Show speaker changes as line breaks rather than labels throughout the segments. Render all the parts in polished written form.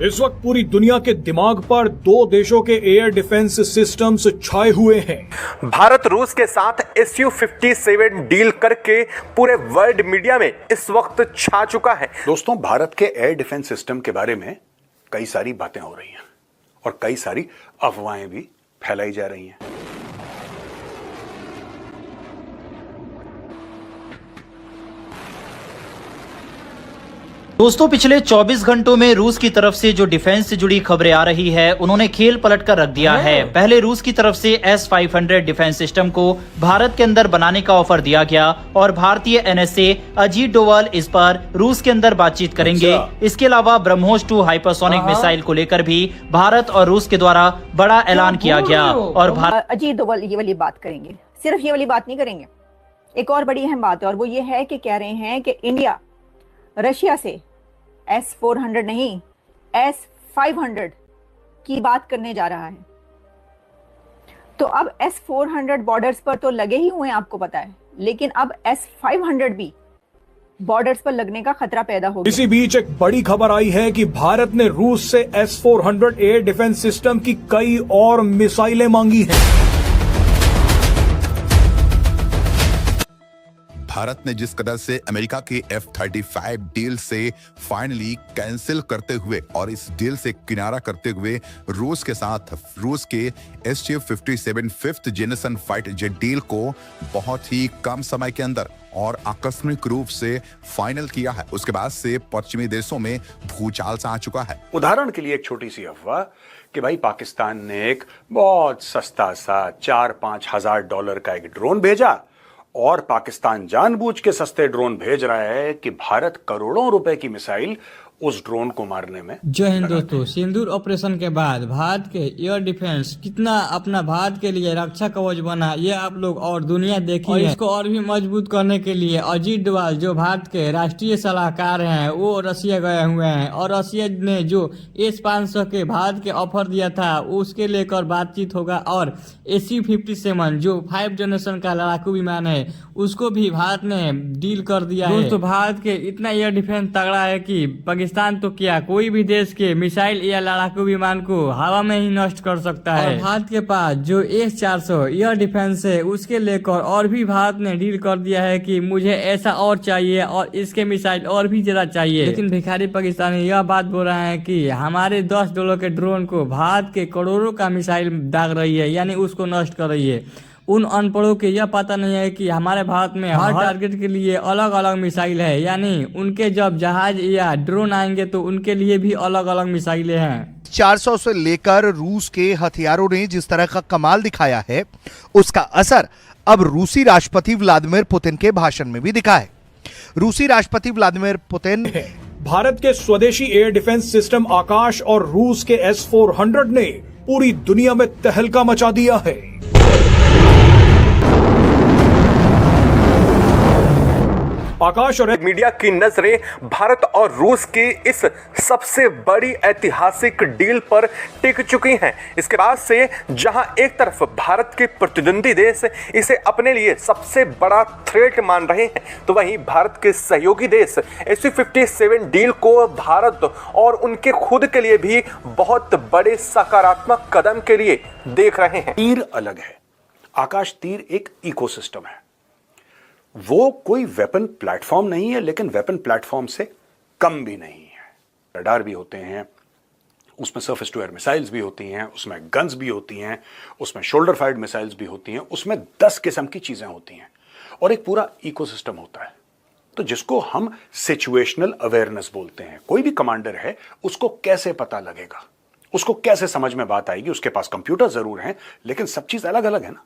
इस वक्त पूरी दुनिया के दिमाग पर दो देशों के एयर डिफेंस सिस्टम्स छाए हुए हैं।
भारत रूस के साथ Su-57 डील करके पूरे वर्ल्ड मीडिया में इस वक्त छा चुका है।
दोस्तों, भारत के एयर डिफेंस सिस्टम के बारे में कई सारी बातें हो रही हैं और कई सारी अफवाहें भी फैलाई जा रही हैं।
दोस्तों, पिछले 24 घंटों में रूस की तरफ से जो डिफेंस से जुड़ी खबरें आ रही है, उन्होंने खेल पलट कर रख दिया है। पहले रूस की तरफ से S-500 डिफेंस सिस्टम को भारत के अंदर बनाने का ऑफर दिया गया और भारतीय NSA अजीत डोवाल इस पर रूस के अंदर बातचीत करेंगे। इसके अलावा ब्रह्मोस 2 हाइपरसोनिक मिसाइल को लेकर भी भारत और रूस के द्वारा बड़ा ऐलान किया गया और भारत
अजीत डोवाल ये वाली बात करेंगे। सिर्फ ये वाली बात नहीं करेंगे, एक और बड़ी अहम बात है और वो ये है कि कह रहे हैं कि इंडिया रशिया से S-400 नहीं S-500 की बात करने जा रहा है। तो अब S-400 बॉर्डर्स पर तो लगे ही हुए हैं, आपको पता है, लेकिन अब S-500 भी बॉर्डर्स पर लगने का खतरा पैदा हो गया।
इसी बीच एक बड़ी खबर आई है कि भारत ने रूस से S-400 एयर डिफेंस सिस्टम की कई और मिसाइलें मांगी हैं।
भारत ने जिस कदर से अमेरिका के F-35 डील से फाइनली कैंसिल करते हुए और इस डील से किनारा करते हुए रूस के साथ रूस के Su-57 5th generation fighter jet deal को बहुत ही कम समय के अंदर और आकस्मिक रूप से फाइनल किया है, उसके बाद से पश्चिमी देशों में भूचाल सा आ चुका है।
उदाहरण के लिए एक छोटी सी अफवाह कि भाई पाकिस्तान ने एक बहुत सस्ता सा $4-5 का एक ड्रोन भेजा और पाकिस्तान जानबूझ के सस्ते ड्रोन भेज रहा है कि भारत करोड़ों रुपए की मिसाइल उस ड्रोन को मारने में।
जय हिंद दोस्तों, सिंदूर ऑपरेशन के बाद भारत के एयर डिफेंस कितना अपना भारत के लिए रक्षा कवच बना, ये आप लोग और दुनिया देखी है। इसको और भी मजबूत करने के लिए अजीत डोवाल जो भारत के राष्ट्रीय सलाहकार हैं, वो रशिया गए हुए हैं और रशिया ने जो S-500 के भारत के ऑफर दिया था उसके लेकर बातचीत होगा और Su-57 जो 5 जनरेशन का लड़ाकू विमान है उसको भी भारत ने डील कर दिया है। दोस्तों, भारत के इतना एयर डिफेंस तगड़ा है कि पाकिस्तान तो क्या कोई भी देश के मिसाइल या लड़ाकू विमान को हवा में ही नष्ट कर सकता है। और भारत के पास जो S-400 एयर डिफेंस है उसके लेकर और भी भारत ने डील कर दिया है कि मुझे ऐसा और चाहिए और इसके मिसाइल और भी ज्यादा चाहिए। लेकिन भिखारी पाकिस्तानी यह बात बोल रहे हैं कि हमारे $10 के ड्रोन को भारत के करोड़ों का मिसाइल दाग रही है, यानी उसको नष्ट कर रही है। उन अनपढ़ों के यह पता नहीं है कि हमारे भारत में हर टारगेट के लिए अलग अलग मिसाइल है, यानी उनके जब जहाज या ड्रोन आएंगे तो उनके लिए भी अलग अलग मिसाइलें हैं।
400 से लेकर रूस के हथियारों ने जिस तरह का कमाल दिखाया है, उसका असर अब रूसी राष्ट्रपति व्लादिमीर पुतिन के भाषण में भी दिखा है। रूसी राष्ट्रपति व्लादिमीर पुतिन
भारत के स्वदेशी एयर डिफेंस सिस्टम आकाश और रूस के S-400 ने पूरी दुनिया में तहलका मचा दिया है। आकाश और
मीडिया की नजरें भारत और रूस की इस सबसे बड़ी ऐतिहासिक डील पर टिक चुकी हैं। इसके बाद से जहां एक तरफ भारत के प्रतिद्वंदी देश इसे अपने लिए सबसे बड़ा थ्रेट मान रहे हैं, तो वहीं भारत के सहयोगी देश Su-57 डील को भारत और उनके खुद के लिए भी बहुत बड़े सकारात्मक कदम के लिए देख रहे हैं।
तीर अलग है, आकाश तीर एक इकोसिस्टम है। वो कोई वेपन प्लेटफॉर्म नहीं है, लेकिन वेपन प्लेटफॉर्म से कम भी नहीं है। रडार भी होते हैं, उसमें सरफेस टू एयर मिसाइल्स भी होती हैं, उसमें गन्स भी होती हैं, उसमें शोल्डर फायर्ड मिसाइल्स भी होती हैं, उसमें 10 किस्म की चीजें होती हैं और एक पूरा इकोसिस्टम होता है। तो जिसको हम सिचुएशनल अवेयरनेस बोलते हैं। कोई भी कमांडर है, उसको कैसे पता लगेगा, उसको कैसे समझ में बात आएगी। उसके पास कंप्यूटर जरूर है, लेकिन सब चीज अलग अलग है ना।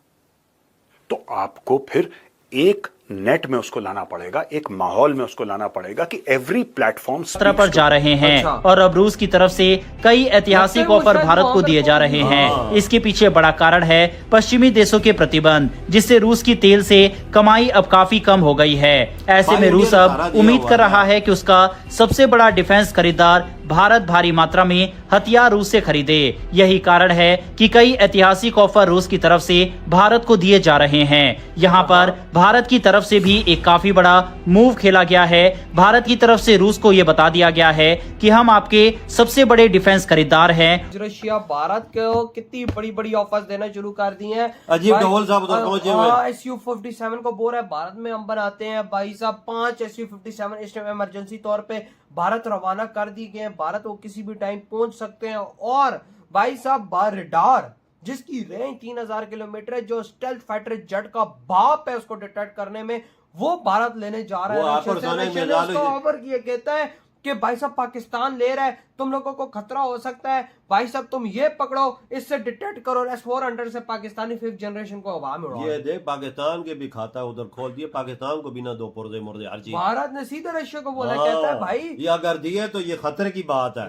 तो आपको फिर एक नेट में उसको लाना पड़ेगा, एक माहौल में उसको लाना पड़ेगा कि एवरी प्लेटफॉर्म
पर जा रहे हैं। और अब रूस की तरफ से कई ऐतिहासिक ऑफर भारत को दिए जा रहे हैं। इसके पीछे बड़ा कारण है पश्चिमी देशों के प्रतिबंध, जिससे रूस की तेल से कमाई अब काफी कम हो गई है। ऐसे में रूस अब उम्मीद कर रहा है कि उसका सबसे बड़ा डिफेंस खरीदार भारत भारी मात्रा में हथियार रूस से खरीदे। यही कारण है कि कई ऐतिहासिक ऑफर रूस की तरफ से भारत को दिए जा रहे हैं। यहाँ पर भारत की तरफ से भी एक काफी बड़ा मूव खेला गया है। भारत की तरफ से रूस को यह बता दिया गया है कि हम आपके सबसे बड़े डिफेंस खरीदार हैं।
रशिया भारत को कितनी बड़ी बड़ी ऑफर्स देना शुरू कर दी हैं।
अजीब डोल साहब उधर पहुंचे हुए हैं।
SU-57 को बोल रहा है भारत में हम बनाते हैं। भाई साहब 5 SU-57 इस टाइम इमरजेंसी तौर पे भारत रवाना कर दी गए हैं। भारत वो किसी भी टाइम पहुंच सकते हैं। और भाई साहब रडार जिसकी रेंज 3000 किलोमीटर है, जो स्टेल्थ फाइटर जेट का बाप है उसको डिटेक्ट करने में, वो भारत लेने जा रहा है। ऑफर किया कहता है कि भाई साहब पाकिस्तान ले रहा है, तुम लोगों को खतरा हो सकता है, भाई साहब तुम ये पकड़ो, इससे डिटेक्ट करो। S-400 से पाकिस्तानी 5th जनरेशन को हवा में उड़ाओ।
ये देख पाकिस्तान के भी खाता उधर खोल दिए, पाकिस्तान को बिना दो पुर्जे मुर्दे हर चीज।
भारत ने सीधे रशिया को बोला, कहता है भाई
ये अगर दिए तो ये खतरे की बात है।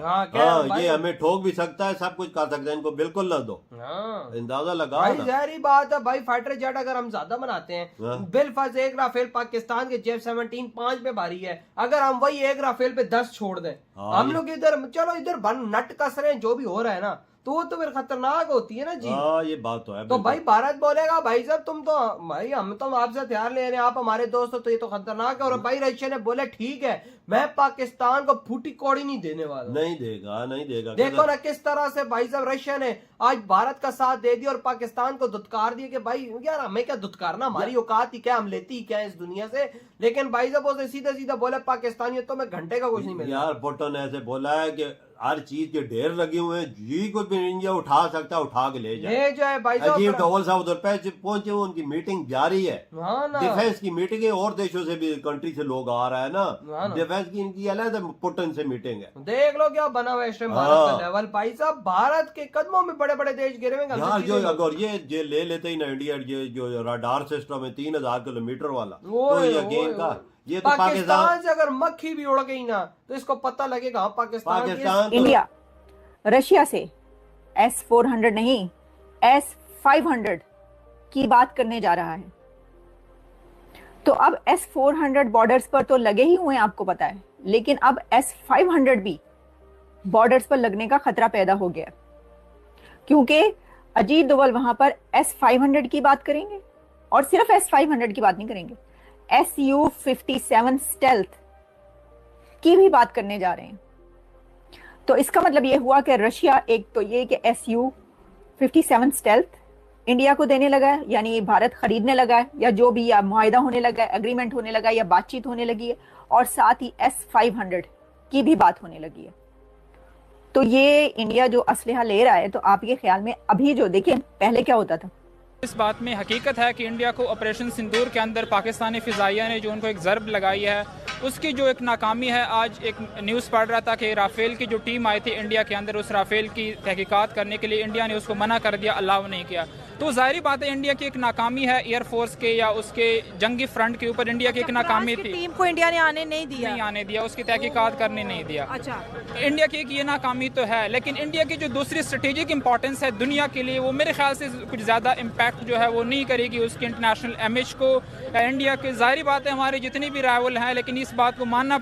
ये हमें ठोक भी सकता है, सब कुछ कर सकता है, इनको बिल्कुल न दो। अंदाजा लगा
भाई जहरी बात है भाई। फाइटर जेट अगर हम ज्यादा बनाते हैं, बिलफर्ज एक राफेल पाकिस्तान के J-17 5 पे भारी है, अगर हम वही एक राफेल पे 10 छोड़ दें, हम लोग इधर चलो इधर नट कस रहे हैं, जो भी हो रहा है ना, तो वो तो फिर खतरनाक होती है ना जी।
ये बात तो है।
तो भाई भारत बोलेगा भाई साहब तुम तो भाई हम तो आपसे हथियार ले रहे हैं, आप हमारे दोस्त हो, तो ये तो खतरनाक है। और भाई रशिया ने बोले ठीक है, मैं पाकिस्तान को फूटी कौड़ी नहीं देने वाला।
नहीं देगा, नहीं देगा।
देखो ना किस तरह से भाई साहब रशिया ने आज भारत का साथ दे दिया और पाकिस्तान को दुत्कार दिया कि भाई यार हमें क्या दुत्कारना, हमारी औकात ही क्या, हम लेती ही क्या इस दुनिया से। लेकिन भाई साहब उसे सीधा सीधा बोले पाकिस्तानियों तो मैं घंटे का कुछ नहीं मिला।
यार पुतिन ने ऐसे बोला है कि हर चीज के ढेर लगे हुए हैं, जी कुछ भी इंडिया उठा सकता है, उठा के ले
जाए भाई साहब।
अजीब डोल साहब उधर पहुंचे हुए, उनकी मीटिंग जारी है। डिफेंस की मीटिंग है, और देशों से भी, कंट्री से लोग आ रहा है ना। डिफेंस की इनकी अलग पुतिन से मीटिंग है।
देख लो क्या बना हुआ है भारत का लेवल। भाई साहब भारत के कदमों में बड़े बड़े देश गिरे हुए
हैं। जो अगर ये ले लेते ही ना इंडिया, ये जो रडार सिस्टम है 3000 किलोमीटर वाला, तो ये गेम का ये तो
पाकिस्तान से अगर मक्खी भी उड़ गई ना तो इसको पता लगेगा पाकिस्तान।
इंडिया रशिया से S-400 नहीं S-500 की बात करने जा रहा है। तो अब S-400 बॉर्डर्स पर तो लगे ही हुए हैं, आपको पता है, लेकिन अब S-500 भी बॉर्डर्स पर लगने का खतरा पैदा हो गया, क्योंकि अजीत डोवाल वहां पर S-500 की बात करेंगे और सिर्फ S-500 की बात नहीं करेंगे, SU-57 स्टेल्थ की भी बात करने जा रहे हैं। तो इसका मतलब ये हुआ कि रशिया एक तो ये कि SU-57 स्टेल्थ इंडिया को देने लगा है, यानी भारत खरीदने लगा है, या जो भी या मुआहिदा होने लगा है, एग्रीमेंट होने लगा है, या बातचीत होने लगी है, और साथ ही S-500 की भी बात होने लगी है। तो ये इंडिया जो असलहा ले रहा है, तो आपके ख्याल में अभी जो देखिए पहले क्या होता था।
इस बात में हकीकत है कि इंडिया को ऑपरेशन सिंदूर के अंदर पाकिस्तानी फ़िज़ाइया ने जो उनको एक ज़रब लगाई है, उसकी जो एक नाकामी है। आज एक न्यूज़ पढ़ रहा था कि राफेल की जो टीम आई थी इंडिया के अंदर, उस राफेल की तहकीकात करने के लिए इंडिया ने उसको मना कर दिया, अलाउ नहीं किया। तो ज़ाहिर बात है इंडिया की एक नाकामी है एयरफोर्स के या उसके जंगी फ्रंट के ऊपर इंडिया की एक नाकामी थी।
टीम को इंडिया ने आने नहीं दिया,
उसकी तहकीकात करने नहीं दिया।
अच्छा,
इंडिया की एक ये नाकामी तो है, लेकिन इंडिया की जो दूसरी स्ट्रेटेजिक इंपॉर्टेंस है दुनिया के लिए, वो मेरे ख्याल से कुछ ज़्यादा इम्पैक्ट जो है वो नहीं करेगी उसके इंटरनेशनल इमेज को या इंडिया के। ज़ाहिर बात है हमारे जितने भी राइवल हैं, लेकिन इस बात को मानना